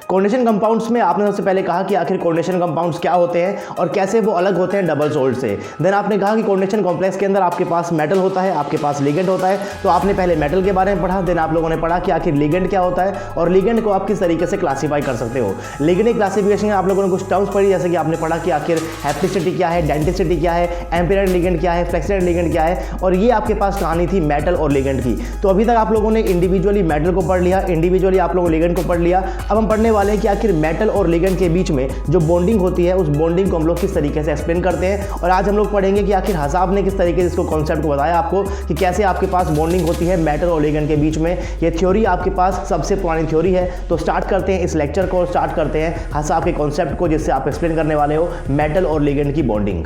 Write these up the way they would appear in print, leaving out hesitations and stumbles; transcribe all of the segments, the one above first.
Coordination compounds में आपने सबसे पहले कहा कि आखिर कोऑर्डिनेशन कंपाउंड्स क्या होते हैं और कैसे वो अलग होते हैं डबल सोल्ट से। देन आपने कहा कि कोऑर्डिनेशन कॉम्प्लेक्स के अंदर आपके पास मेटल होता है, आपके पास लिगेंड होता है। तो आपने पहले मेटल के बारे में पढ़ा, देन आप लोगों ने पढ़ा कि आखिर लिगेंड क्या होता है और लिगेंड को आप किस तरीके से क्लासीफाई कर सकते हो। लिगेंड क्लासिफिकेशन में आप लोगों ने कुछ टर्म्स पढ़ी, जैसे कि आपने पढ़ा कि आखिर हैप्टिसिटी क्या है, डेंटिसिटी क्या है, एम्पिरिकल लिगेंड क्या है, फ्लेक्सिबल लिगेंड क्या है, और ये आपके पास कहानी थी मेटल और लिगेंड की। तो अभी तक आप लोगों ने इंडिविजुअली मेटल को पढ़ लिया, इंडिविजुअली आप लोगों ने लिगेंड को पढ़ लिया। अब हम पढ़ने वाले हैं कि आखिर मेटल और लिगेंड के बीच में जो बॉन्डिंग होती है उस बॉन्डिंग को हम लोग किस तरीके से एक्सप्लेन करते हैं। और आज हम लोग पढ़ेंगे कि आखिर हसाब ने किस तरीके से इसको कॉन्सेप्ट को बताया आपको कि कैसे आपके पास बॉन्डिंग होती है मेटल और लिगेंड के बीच में। ये थ्योरी आपके पास सबसे पुरानी थ्योरी है। तो स्टार्ट करते हैं इस लेक्चर को, स्टार्ट करते हैं हसाब के कॉन्सेप्ट को, जिससे आप एक्सप्लेन करने वाले हो मेटल और लिगेंड की bonding.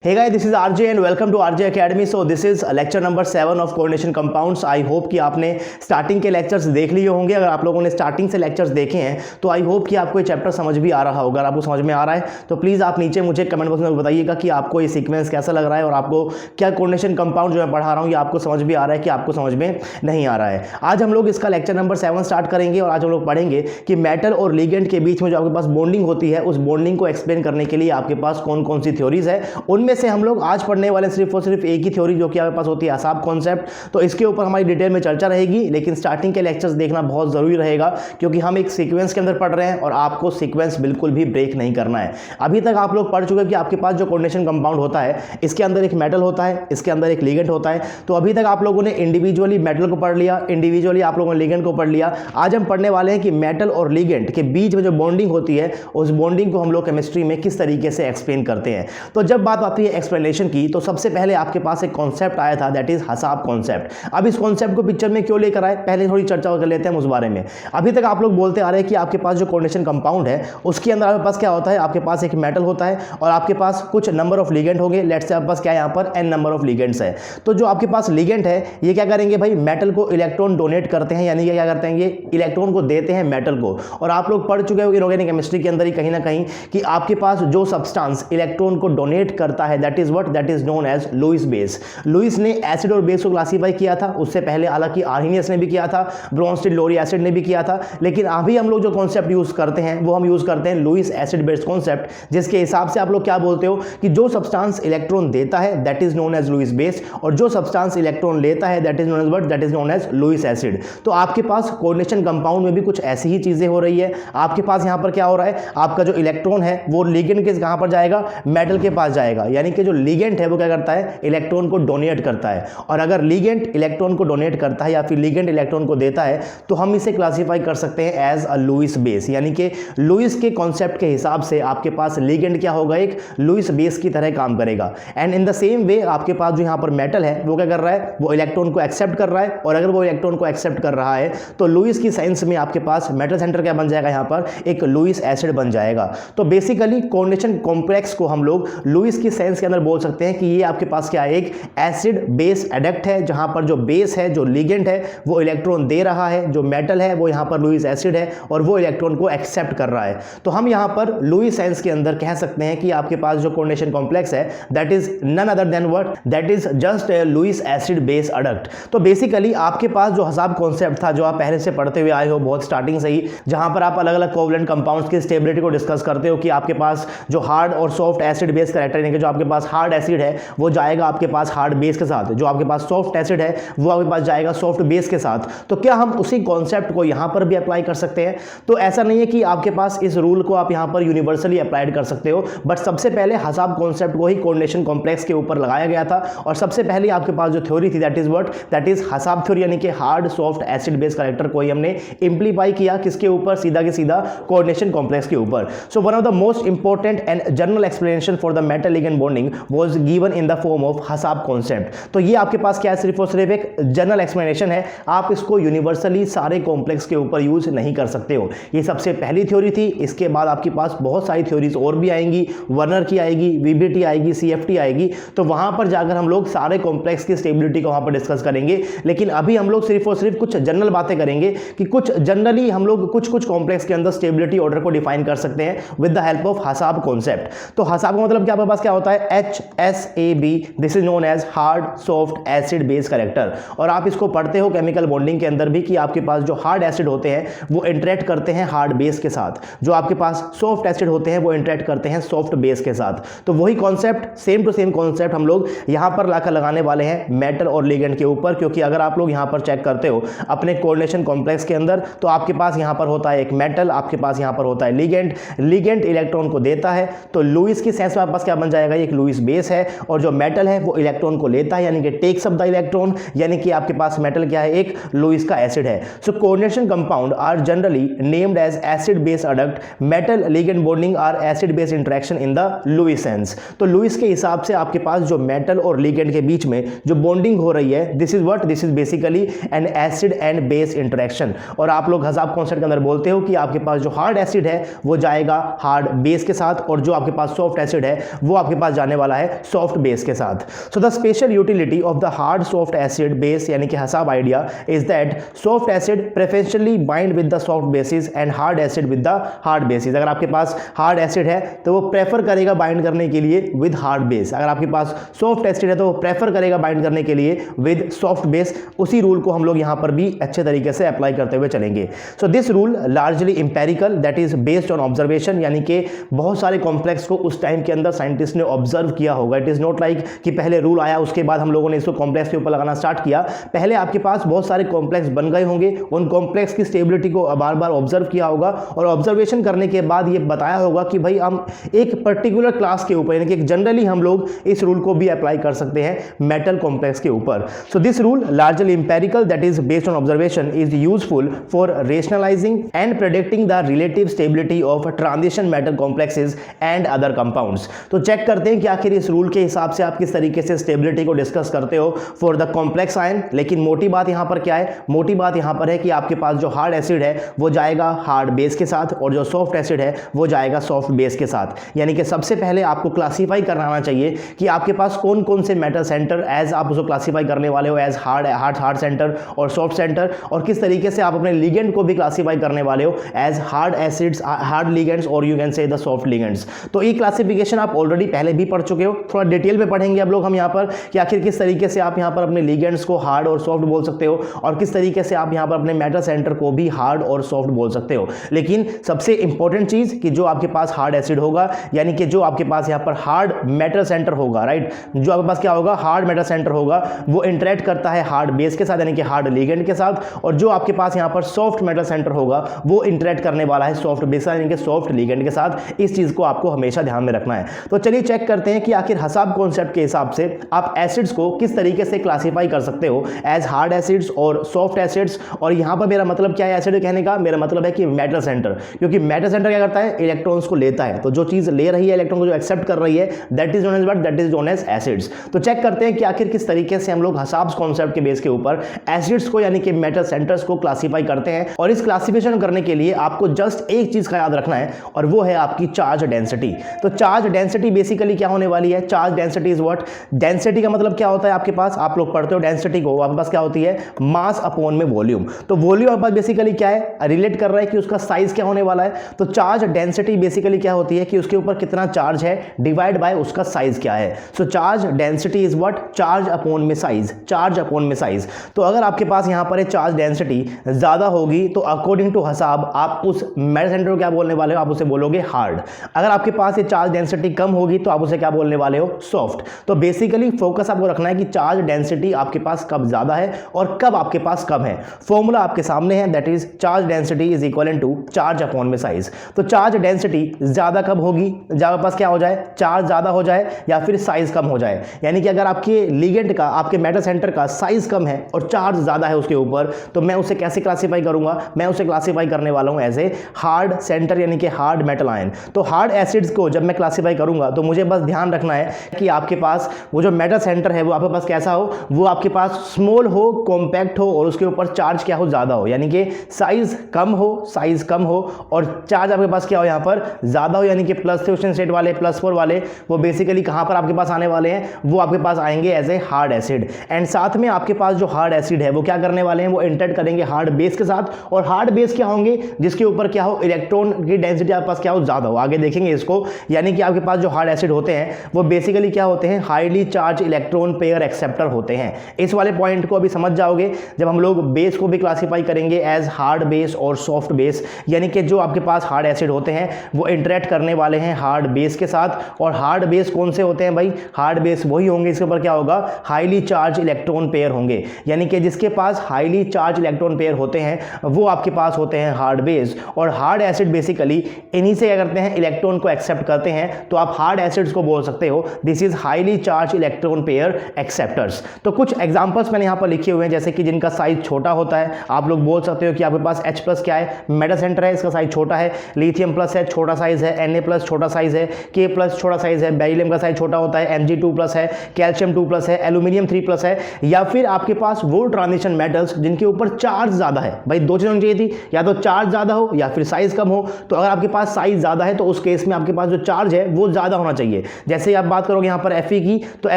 Hey guys, this is RJ and welcome to RJ Academy. So this is lecture number 7 of coordination compounds. I hope कि आपने स्टार्टिंग के लेक्चर्स देख लिए होंगे। अगर आप लोगों ने स्टार्टिंग से लेक्चर्स देखे हैं तो आई होप कि आपको ये चैप्टर समझ भी आ रहा होगा। अगर आपको समझ में आ रहा है तो प्लीज़ आप नीचे मुझे कमेंट बॉक्स में बताइएगा कि आपको ये सीक्वेंस कैसा लग रहा है और आपको क्या कोऑर्डिनेशन कंपाउंड जो मैं पढ़ा रहा हूँ ये आपको समझ भी आ रहा है कि आपको समझ में नहीं आ रहा है। आज हम लोग इसका लेक्चर नंबर 7 स्टार्ट करेंगे और आज हम लोग पढ़ेंगे कि मेटल और लिगेंड के बीच में जो आपके पास बॉन्डिंग होती है उस बॉन्डिंग को एक्सप्लेन करने के लिए आपके पास कौन कौन सी थ्योरीज है। उनमें से हम लोग आज पढ़ने वाले सिर्फ और सिर्फ एक ही थ्योरी जो कि आपके पास होती है हसाब कॉन्सेप्ट। तो इसके ऊपर हमारी डिटेल में चर्चा रहेगी, लेकिन स्टार्टिंग के लेक्चर्स देखना बहुत जरूरी रहेगा क्योंकि हम एक सीक्वेंस के अंदर पढ़ रहे हैं और आपको सीक्वेंस बिल्कुल भी ब्रेक नहीं करना है। अभी तक आप लोग पढ़ चुके हैं कि आपके पास जो कोऑर्डिनेशन कंपाउंड होता है इसके अंदर एक मेटल होता है, इसके अंदर एक लिगेंड होता है। तो अभी तक आप लोगों ने इंडिविजुअली मेटल को पढ़ लिया, इंडिविजुअली आप लोगों ने लिगेंड को पढ़ लिया। आज हम पढ़ने वाले हैं कि मेटल और लिगेंड के बीच में जो बॉन्डिंग होती है उस बॉन्डिंग को हम लोग केमिस्ट्री में किस तरीके से एक्सप्लेन करते हैं। तो जब बात आती है एक्सप्लेनेशन की तो सबसे पहले आपके पास एक कॉन्सेप्ट आया था, दैट इज हसाब कॉन्सेप्ट। अब इस कॉन्सेप्ट को पिक्चर में क्यों लेकर आए, पहले थोड़ी चर्चा कर लेते हैं उस बारे में। अभी तक आप लोग बोलते आ रहे हैं कि आपके पास जो कोऑर्डिनेशन कंपाउंड है उसके अंदर आपके पास क्या होता है, आपके पास एक मेटल होता है और आपके पास कुछ नंबर ऑफ लिगेंड होंगे। लेट्स से आपके पास क्या है, यहाँ पर n नंबर ऑफ लिगेंड्स है। तो जो आपके पास लिगेंड है ये क्या करेंगे भाई, मेटल को इलेक्ट्रॉन डोनेट करते हैं, यानी कि क्या करते हैं ये इलेक्ट्रॉन को देते हैं मेटल को। और आप लोग पढ़ चुके हो इनऑर्गेनिक केमिस्ट्री के अंदर ही कहीं ना कहीं कि आपके पास जो सब्सटेंस इलेक्ट्रॉन को डोनेट करता है that is what, that is known as Lewis base. Lewis ने एसिड और बेस को क्लासीफाई किया था, उससे पहले हालांकि आर्हेनियस ने भी किया था, ब्रोंस्टेड लोरी एसिड ने भी किया था, लेकिन अभी हम लोग जो कॉन्सेप्ट यूज करते हैं वो हम यूज करते हैं लुईस एसिड बेस्ड कॉन्सेप्ट, जिसके हिसाब से आप लोग क्या बोलते हो कि जो सब्सटेंस इलेक्ट्रॉन देता है that is known as Lewis base और जो सब्सटेंस इलेक्ट्रॉन लेता है that is known as what, that is known as Lewis acid. तो आपके पास कोऑर्डिनेशन कंपाउंड में भी कुछ ऐसी ही चीजें हो रही है। आपके पास यहां पर क्या हो रहा है, आपका जो इलेक्ट्रॉन है वो लिगेंड के कहां पर जाएगा, मेटल के पास जाएगा, यानी कि जो लिगेंड है वो क्या करता है, इलेक्ट्रॉन को डोनेट करता है। और अगर लिगेंड इलेक्ट्रॉन को डोनेट करता है या फिर लिगेंड इलेक्ट्रॉन को देता है तो हम इसे क्लासीफाई कर सकते हैं एज अ लुईस बेस, यानी कि लुईस के कॉन्सेप्ट के हिसाब से आपके पास लिगेंड क्या होगा, एक लुईस बेस की तरह काम करेगा। And in the same way आपके पास जो यहां पर मेटल है वो क्या कर रहा है, वो इलेक्ट्रॉन को एक्सेप्ट कर रहा है और अगर वो इलेक्ट्रॉन को एक्सेप्ट कर रहा है तो लुईस की साइंस में आपके पास मेटल सेंटर क्या बन जाएगा, यहां पर एक लुईस एसिड बन जाएगा। तो बेसिकली कोऑर्डिनेशन कॉम्प्लेक्स को हम लोग लुईस की साइंस के अंदर बोल सकते हैं कि ये आपके पास क्या है, एक एसिड बेस एडक्ट है, जहां पर जो बेस है, जो लिगेंड है वो इलेक्ट्रॉन दे रहा है, जो मेटल है वो यहां पर लुईस एसिड है और वो इलेक्ट्रॉन को एक्सेप्ट कर रहा है। तो हम यहां पर लुईस साइंस के अंदर कह सकते हैं कि आपके पास जो कोऑर्डिनेशन कॉम्प्लेक्स है that is none other than what, that is just Lewis acid base adduct. तो बेसिकली आपके पास जो हसाब कॉन्सेप्ट था जो आप पहले से पढ़ते हुए आए हो बहुत स्टार्टिंग से ही, जहां पर आप अलग अलग कोवलेंट कंपाउंड्स की स्टेबिलिटी को डिस्कस करते हो कि आपके पास जो हार्ड और सॉफ्ट एसिड बेस कैरेक्टर, यानी कि जो आपके पास हार्ड एसिड है वो जाएगा आपके पास हार्ड बेस के साथ, जो आपके पास सॉफ्ट एसिड है वो आपके पास जाएगा सॉफ्ट बेस के साथ। तो क्या हम उसी कॉन्सेप्ट को यहां पर भी अप्लाई कर सकते हैं? तो ऐसा नहीं है कि आपके पास इस रूल को आप यहां पर यूनिवर्सली अप्लाइड कर सकते हो, बट सबसे पहले हसाब कॉन्सेप्ट को ही कोऑर्डिनेशन कॉम्प्लेक्स के ऊपर लगाया गया था और सबसे पहले आपके पास जो थ्योरी थी that is what, that is HSAB theory, यानी कि hard soft acid base character को ही हमने इंप्लीफाई किया किसके ऊपर, सीधा के सीधा कोऑर्डिनेशन कॉम्प्लेक्स के ऊपर। So one of the most important and general explanation for the metal ligand bonding was given in the form of HSAB concept. तो ये आपके पास क्या है, सिर्फ और सिर्फ एक जनरल एक्सप्लेनेशन है, आप इसको यूनिवर्सली सारे कॉम्प्लेक्स के ऊपर यूज नहीं कर सकते हो। ये सबसे पहली थ्योरी थी, इसके बाद आपके पास बहुत सारी थ्योरीज और भी आएंगी, वर्नर की आएगी, वीबीटी आएगी, सीएफटी आएगी, तो वहां पर जाकर हम लोग सारे कॉम्प्लेक्स की स्टेबिलिटी को वहां पर डिस्कस करेंगे। लेकिन अभी हम लोग सिर्फ और सिर्फ कुछ जनरल बातें करेंगे कि कुछ जनरली हम लोग कुछ कॉम्प्लेक्स के अंदर स्टेबिलिटी ऑर्डर को डिफाइन कर सकते हैं with the help of HSAB concept. तो हसाब का मतलब क्या, आपके पास क्या होता है, है HSAB, this is known as hard soft acid base character. और आप इसको पढ़ते हो केमिकल बॉन्डिंग के अंदर भी कि आपके पास जो हार्ड एसिड होते हैं वो इंटरेक्ट करते हैं हार्ड बेस के साथ, जो आपके पास सॉफ्ट एसिड होते हैं वो इंटरेक्ट करते हैं सॉफ्ट बेस के साथ। तो वही concept, same to same concept हम लोग यहां पर लाकर लगाने वाले हैं मेटल और लिगेंड के ऊपर, क्योंकि अगर आप लोग यहां पर चेक करते हो अपने कोऑर्डिनेशन कॉम्प्लेक्स के अंदर, तो आपके पास यहां पर होता है एक मेटल, आपके पास यहां पर होता है लिगेंड, लिगेंड इलेक्ट्रॉन को देता है, तो लुईस की सेंस में आपके पास क्या बन जाएगा, एक लुईस बेस है, और जो मेटल है वो इलेक्ट्रॉन को लेता है, यानी कि टेक्स अप द इलेक्ट्रॉन, यानी कि आपके पास मेटल क्या है, एक लुईस का एसिड है। So coordination compound are generally named as acid base adduct, metal ligand bonding are acid base interaction in the Lewis sense. तो लुईस के हिसाब से आपके पास जो मेटल और लिगेंड के बीच में जो बॉन्डिंग हो रही है, this is what, this is basically N acid and base interaction. और आप लोग हसाब कॉन्सेप्ट के अंदर बोलते हो कि आपके पास जो हार्ड एसिड है वो जाएगा हार्ड बेस के साथ, और जो आपके पास सॉफ्ट एसिड है वो आपके पास जाने वाला है सॉफ्ट बेस के साथ। So the special utility of the hard soft acid base यानी कि HSAB idea is that soft acid preferentially bind with the soft bases and hard acid with the hard bases. अगर आपके पास hard acid है तो वो prefer करेगा bind करने के लिए विद हार्ड बेस, अगर आपके पास सॉफ्ट एसिड है तो वो प्रेफर करेगा बाइंड करने के लिए विद सॉफ्ट बेस। उसी रूल को हम लोग यहां पर भी अच्छे तरीके से अप्लाई करते हुए चलेंगे। So this rule largely empirical, that is based on observation, यानी कि बहुत सारे कॉम्प्लेक्स को उस टाइम के अंदर साइंटिस्ट ने ऑब्जर्व किया होगा। इट इज नॉट लाइक कि पहले रूल आया उसके बाद हम लोगों ने इसको कॉम्प्लेक्स के ऊपर लगाना स्टार्ट किया। पहले आपके पास बहुत सारे कॉम्प्लेक्स बन गए होंगे, उन कॉम्प्लेक्स की स्टेबिलिटी को बार बार ऑब्जर्व किया होगा, और ऑब्जर्वेशन करने के बाद ये बताया होगा कि भाई हम एक पर्टिकुलर क्लास के ऊपर, यानी कि जनरली हम लोग इस रूल को भी अप्लाई कर सकते हैं मेटल कॉम्प्लेक्स के ऊपर। So this rule largely empirical, that is based on observation, is useful for rationalising and predicting the relative stability of transition metal complexes and other compounds. तो चेक करते हैं कि आखिर इस रूल के हिसाब से आप किस तरीके से स्टेबिलिटी को डिस्कस करते हो फॉर द कॉम्प्लेक्स आयन। लेकिन मोटी बात यहां पर क्या है, मोटी बात यहां पर है कि आपके पास जो हार्ड एसिड है वो जाएगा हार्ड बेस के साथ, और जो सॉफ्ट एसिड है वो जाएगा सॉफ्ट बेस के साथ। यानी कि सबसे पहले आपको क्लासीफाई करना चाहिए कि आपके पास कौन कौन से मेटल सेंटर एज आप उसको क्लासीफाई करने वाले हो, एज हार्ड सेंटर और सॉफ्ट सेंटर, और किस तरीके से आप अपने लिगेंड को भी क्लासीफाई करने वाले हो as hard acids, hard ligands, और you can say the soft ligands. तो ये क्लासिफिकेशन आप ऑलरेडी पहले भी पढ़ चुके हो, थोड़ा डिटेल में पढ़ेंगे अब लोग हम यहाँ पर कि आखिर किस तरीके से आप यहाँ पर अपने लिगेंड्स को हार्ड और सॉफ्ट बोल सकते हो, और किस तरीके से आप यहाँ पर अपने मेटल सेंटर को भी हार्ड और सॉफ्ट बोल सकते हो। लेकिन सबसे इंपॉर्टेंट चीज कि जो आपके पास हार्ड एसिड होगा, यानी कि जो आपके पास यहाँ पर हार्ड मेटल सेंटर होगा, राइट, जो आपके पास क्या होगा, हार्ड मेटल सेंटर होगा, वो इंटरेक्ट करता है हार्ड बेस के साथ, यानी कि हार्ड लिगेंड के साथ, और जो आपके पास यहाँ पर सॉफ्ट मेटल सेंटर होगा वो इंटरेक्ट करने वाला है सॉफ्ट बेस, यानी कि सॉफ्ट लिगेंड के साथ। इस चीज को आपको हमेशा ध्यान में रखना है। तो चलिए चेक करते हैं कि आखिर हसाब कॉन्सेप्ट के हिसाब से आप एसिड्स को किस तरीके से क्लासीफाई कर सकते हो एज हार्ड एसिड्स और सॉफ्ट एसिड्स। और यहां पर मेरा मतलब क्या है एसिड कहने का, मेरा मतलब है कि मेटल सेंटर, क्योंकि मेटल सेंटर क्या करता है, इलेक्ट्रॉन्स को लेता है। तो जो चीज ले रही है इलेक्ट्रॉन को, जो एक्सेप्ट कर रही है, that is known as what, that is known as acids. तो चेक करते हैं कि आखिर किस तरीके से हम लोग हसाब कॉन्सेप्ट के बेस के ऊपर एसिड्स को यानी कि मेटल सेंटर्स को क्लासीफाई करते हैं। और इस क्लासिफिकेशन करने के लिए आपको जस्ट एक चीज का याद रखना है, और वो है आपकी चार्ज डेंसिटी। तो चार्ज डेंसिटी बेसिकली क्या होने वाली है, charge density is what, density का मतलब क्या होता है आपके पास, आप लोग पढ़ते हो डेंसिटी को, आपके पास क्या होती है, मास अपॉन में वॉल्यूम। तो वॉल्यूम आपके पास बेसिकली क्या है, रिलेट कर रहा है कि उसका साइज क्या होने वाला है। तो चार्ज डेंसिटी बेसिकली क्या होती है कि उसके ऊपर कितना चार्ज है डिवाइड बाय उसका साइज क्या है। So charge density is what, charge upon में साइज, चार्ज अपॉन में साइज। तो अगर आपके पास यहां पर चार्ज डेंसिटी ज्यादा होगी तो अकॉर्डिंग टू हसाब आप उस मेटल सेंटर को क्या बोलने वाले हो, आप उसे बोलोगे हार्ड। अगर आपके पास ये चार्ज डेंसिटी कम होगी तो आप उसे क्या बोलने वाले हो, सॉफ्ट। तो बेसिकली फोकस आपको रखना है कि चार्ज डेंसिटी आपके पास कब ज्यादा है और कब आपके पास कम है। फॉर्मूला आपके सामने है, that is charge density is equal to charge upon में साइज। तो चार्ज डेंसिटी ज्यादा कब होगी, जब आपके पास क्या हो जाए, चार्ज ज्यादा हो जाए या फिर साइज कम हो जाए। यानी कि अगर आपके लिगेंड का, आपके मेटल सेंटर का साइज कम है और चार्ज ज्यादा है उसके ऊपर, तो मैं उसे कैसे क्लासीफाई करूंगा, मैं उसे क्लासीफाई करने वाला हूं एज ए हार्ड सेंटर, यानी कि हार्ड मेटल आयन। तो हार्ड एसिड्स को जब मैं क्लासीफाई करूंगा तो मुझे बस ध्यान रखना है कि आपके पास वो जो मेटल सेंटर है वो आपके पास कैसा हो, वो आपके पास स्मॉल हो, कॉम्पैक्ट हो, और उसके ऊपर चार्ज क्या हो, ज्यादा हो, यानी कि साइज कम हो, साइज कम हो और चार्ज आपके पास क्या हो, यहां पर ज्यादा हो, यानी कि प्लस फ्यूजन स्टेट वाले, +4 वाले, वो बेसिकली कहां पर आपके पास आने वाले हैं, वो आपके पास आएंगे as a hard acid. And साथ में आपके पास जो हार्ड एसिड है वो क्या करने वाले हैं, वो इंटरेक्ट करेंगे हार्ड बेस के साथ। और हार्ड बेस क्या होंगे, जिसके ऊपर क्या हो, इलेक्ट्रॉन की डेंसिटी आपके पास क्या हो, ज्यादा हो। आगे देखेंगे इसको, यानी कि आपके पास जो हार्ड एसिड होते हैं वो बेसिकली क्या होते हैं, highly charge electron pair acceptor होते हैं। इस वाले पॉइंट को अभी समझ जाओगे जब हम लोग बेस को भी क्लासीफाई करेंगे एज हार्ड बेस और सॉफ्ट बेस, यानी कि जो आपके पास हार्ड एसिड होते हैं वो इंटरेक्ट करने वाले हैं हार्ड बेस के साथ। और हार्ड बेस कौन से होते हैं भाई, हार्ड बेस वही होंगे इसके ऊपर क्या होगा, हाईली चार्ज इलेक्ट्रॉन पेयर होंगे, यानी कि जिसके पास हाईली चार्ज इलेक्ट्रॉन पेयर होते हैं वो आपके पास होते हैं हार्ड बेस। और हार्ड एसिड बेसिकली इन्हीं से क्या करते हैं, इलेक्ट्रॉन को एक्सेप्ट करते हैं, तो आप हार्ड एसिड्स को बोल सकते हो this is highly charge electron pair acceptors. तो कुछ एग्जांपल्स मैंने यहां पर लिखे हुए हैं, जैसे कि जिनका साइज छोटा होता है, आप लोग बोल सकते हो कि आपके पास H प्लस क्या है, मेटा सेंटर है, इसका साइज छोटा है, लिथियम प्लस है, छोटा साइज है, Na प्लस छोटा साइज है, K प्लस छोटा साइज है, बेरिलियम का साइज छोटा होता है, Mg2 प्लस है, कैल्शियम 2 प्लस है, एल्यूमिनियम 3 प्लस है। या फिर आपके पास वो ट्रांजिशन मेटल्स जिनके ऊपर चार्ज ज्यादा है, भाई दो चीजें होनी चाहिए थी, या तो चार्ज ज्यादा हो या फिर साइज कम हो। तो अगर आपके पास साइज ज्यादा है तो उस केस में आपके पास जो चार्ज है वो ज्यादा होना चाहिए। जैसे आप बात करोगे यहाँ पर Fe की, तो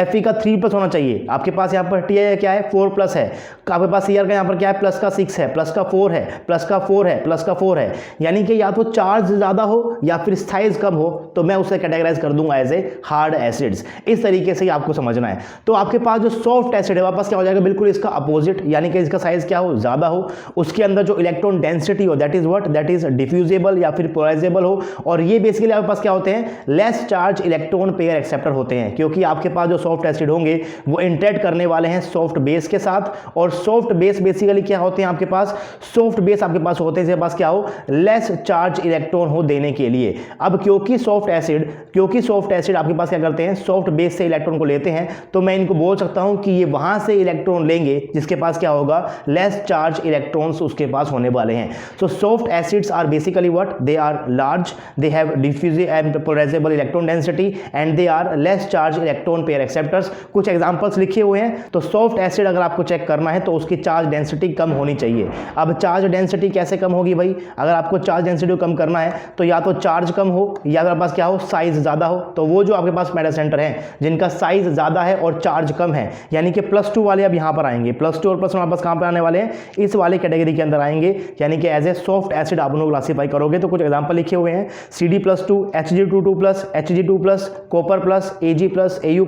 Fe का 3 प्लस होना चाहिए, आपके पास यहाँ पर Ti क्या है 4 प्लस है, आपके पास Cr का यहाँ पर क्या है प्लस का 6 है, प्लस का 4 है, प्लस का 4 है, प्लस का 4 है, यानी कि या तो चार्ज ज्यादा हो या फिर साइज कम हो, तो मैं उसे कैटेगराइज कर दूंगा एज ए हार्ड एसिड्स। इस तरीके से आपको समझना है। तो आपके पास जो सॉफ्ट एसिड है वापस क्या हो जाएगा, बिल्कुल इसका अपोजिट, यानी कि इसका साइज क्या हो, ज्यादा हो, उसके अंदर जो इलेक्ट्रॉन डेंसिटी हो that is what, that is diffusible या फिर पोलराइजेबल हो। और ये बेसिकली आपके पास क्या होते हैं, less charge electron pair acceptor होते हैं, क्योंकि आपके पास जो सॉफ्ट एसिड होंगे वो इंटरेक्ट करने वाले हैं सॉफ्ट बेस के साथ। और सॉफ्ट बेस बेसिकली क्या होते हैं आपके पास, सॉफ्ट बेस आपके पास होते हैं पास क्या हो, लेस चार्ज इलेक्ट्रॉन हो देने के लिए। अब क्योंकि सॉफ्ट एसिड आपके पास क्या करते हैं, सॉफ्ट बेस से इलेक्ट्रॉन को लेते हैं, तो मैं इनको बोल सकता हूं कि ये वहां से इलेक्ट्रॉन लेंगे जिसके पास क्या होगा, लेस चार्ज इलेक्ट्रॉन्स उसके पास होने वाले हैं। So soft acids are basically what, they are large, they have diffusive and polarizable electron density and they are less charge electron pair acceptors. कुछ एग्जांपल्स लिखे हुए हैं। तो सॉफ्ट एसिड अगर आपको चेक करना है तो उसकी चार्ज डेंसिटी कम होनी चाहिए। अब चार्ज डेंसिटी कैसे कम होगी भाई, अगर आपको चार्ज डेंसिटी कम करना है तो या तो चार्ज कम हो या अगर आपके पास क्या हो, साइज ज्यादा हो। तो वो जो आपके पास मेटा सेंटर है जिनका साइज ज्यादा है और चार्ज कम है, यानी कि +2 वाले अब यहां पर आएंगे, +2 और +1 वापस कहां पर आने वाले हैं, इस वाले कैटेगरी के अंदर आएंगे, यानी कि एज ए सॉफ्ट एसिड आप लोग क्लासीफाई करोगे। तो कुछ एग्जांपल लिखे हुए हैं, Cd+2, Hg22+, Hg2+, copper plus, Ag+, Au+,